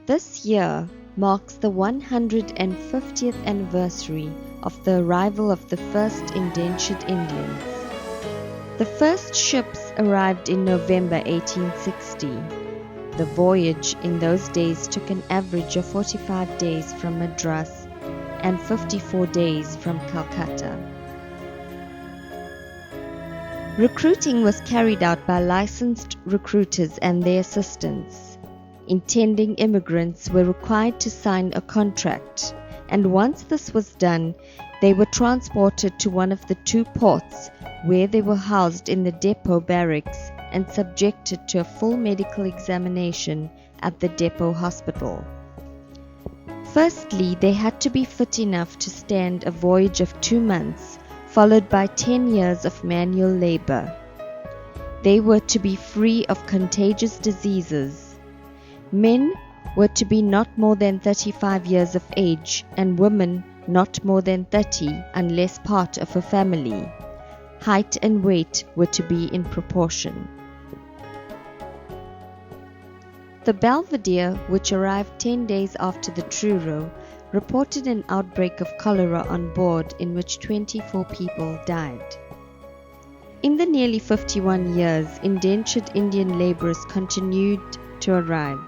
This year marks the 150th anniversary of the arrival of the first indentured Indians. The first ships arrived in November 1860. The voyage in those days took an average of 45 days from Madras and 54 days from Calcutta. Recruiting was carried out by licensed recruiters and their assistants. Intending immigrants were required to sign a contract, and once this was done, they were transported to one of the two ports where they were housed in the depot barracks and subjected to a full medical examination at the depot hospital. Firstly, they had to be fit enough to stand a voyage of 2 months, followed by 10 years of manual labor. They were to be free of contagious diseases. Men were to be not more than 35 years of age, and women not more than 30 unless part of a family. Height and weight were to be in proportion. The Belvedere, which arrived 10 days after the Truro, reported an outbreak of cholera on board in which 24 people died. In the nearly 51 years, indentured Indian laborers continued to arrive.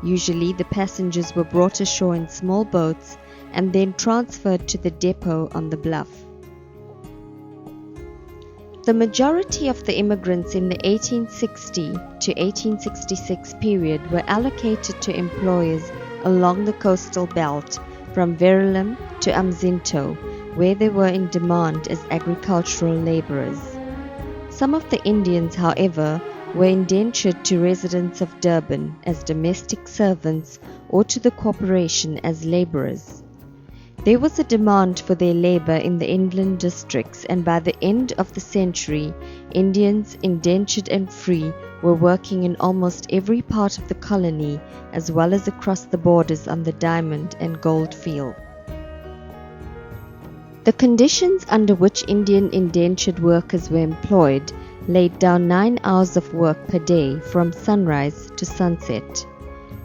Usually the passengers were brought ashore in small boats and then transferred to the depot on the bluff. The majority of the immigrants in the 1860 to 1866 period were allocated to employers along the coastal belt from Verulam to Umzinto, where they were in demand as agricultural laborers. Some of the Indians, however, were indentured to residents of Durban as domestic servants or to the corporation as laborers. There was a demand for their labor in the inland districts, and by the end of the century, Indians, indentured and free, were working in almost every part of the colony as well as across the borders on the diamond and gold field. The conditions under which Indian indentured workers were employed laid down 9 hours of work per day from sunrise to sunset.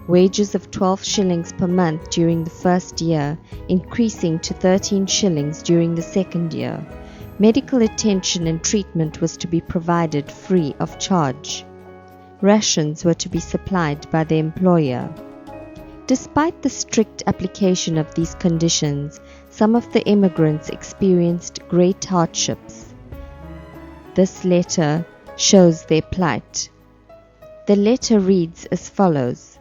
Wages of 12 shillings per month during the first year, increasing to 13 shillings during the second year. Medical attention and treatment was to be provided free of charge. Rations were to be supplied by the employer. Despite the strict application of these conditions, some of the immigrants experienced great hardships. This letter shows their plight. The letter reads as follows.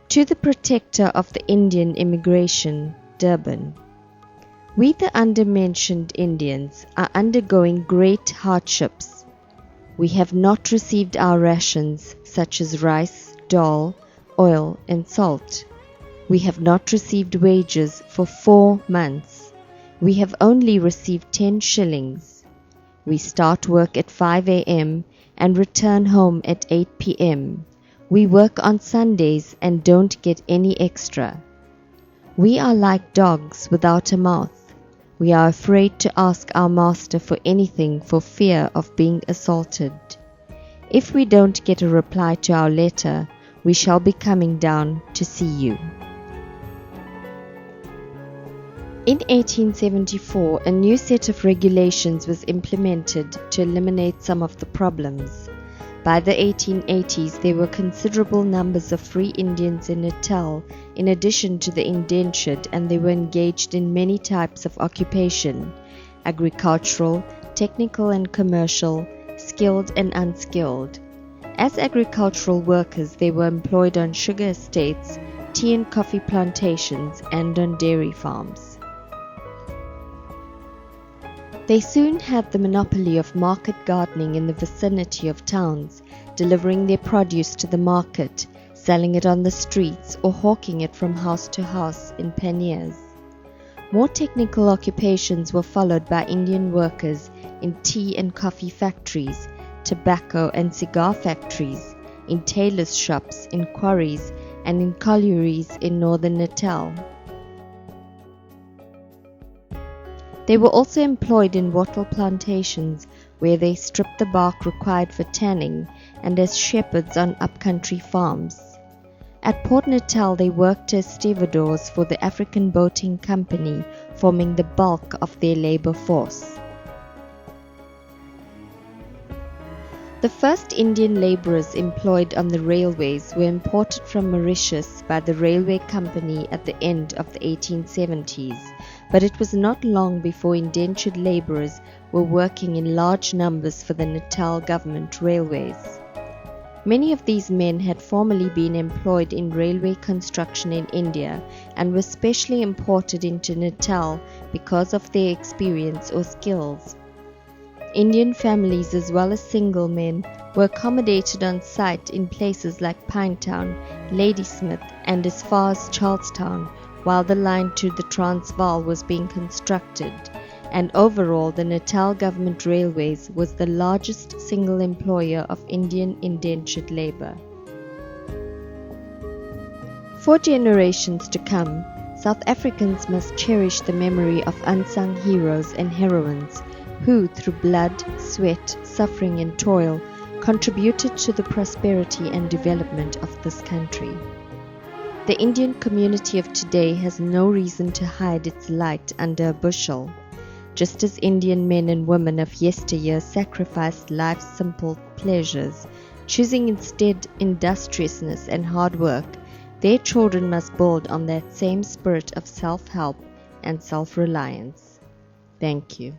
To the Protector of the Indian Immigration, Durban. We, the undermentioned Indians, are undergoing great hardships. We have not received our rations, such as rice, dal, oil, and salt. We have not received wages for 4 months. We have only received 10 shillings. We start work at 5 a.m. and return home at 8 p.m. We work on Sundays and don't get any extra. We are like dogs without a mouth. We are afraid to ask our master for anything for fear of being assaulted. If we don't get a reply to our letter, we shall be coming down to see you. In 1874, a new set of regulations was implemented to eliminate some of the problems. By the 1880s, there were considerable numbers of free Indians in Natal, in addition to the indentured, and they were engaged in many types of occupation: agricultural, technical and commercial, skilled and unskilled. As agricultural workers, they were employed on sugar estates, tea and coffee plantations, and on dairy farms. They soon had the monopoly of market gardening in the vicinity of towns, delivering their produce to the market, selling it on the streets, or hawking it from house to house in panniers. More technical occupations were followed by Indian workers in tea and coffee factories, tobacco and cigar factories, in tailors' shops, in quarries, and in collieries in northern Natal. They were also employed in wattle plantations, where they stripped the bark required for tanning, and as shepherds on upcountry farms. At Port Natal, they worked as stevedores for the African Boating Company, forming the bulk of their labor force. The first Indian laborers employed on the railways were imported from Mauritius by the railway company at the end of the 1870s, but it was not long before indentured laborers were working in large numbers for the Natal government railways. Many of these men had formerly been employed in railway construction in India and were specially imported into Natal because of their experience or skills. Indian families as well as single men were accommodated on site in places like Pinetown, Ladysmith and as far as Charlestown, while the line to the Transvaal was being constructed, and overall the Natal Government Railways was the largest single employer of Indian indentured labour. For generations to come, South Africans must cherish the memory of unsung heroes and heroines who, through blood, sweat, suffering and toil, contributed to the prosperity and development of this country. The Indian community of today has no reason to hide its light under a bushel. Just as Indian men and women of yesteryear sacrificed life's simple pleasures, choosing instead industriousness and hard work, their children must build on that same spirit of self-help and self-reliance. Thank you.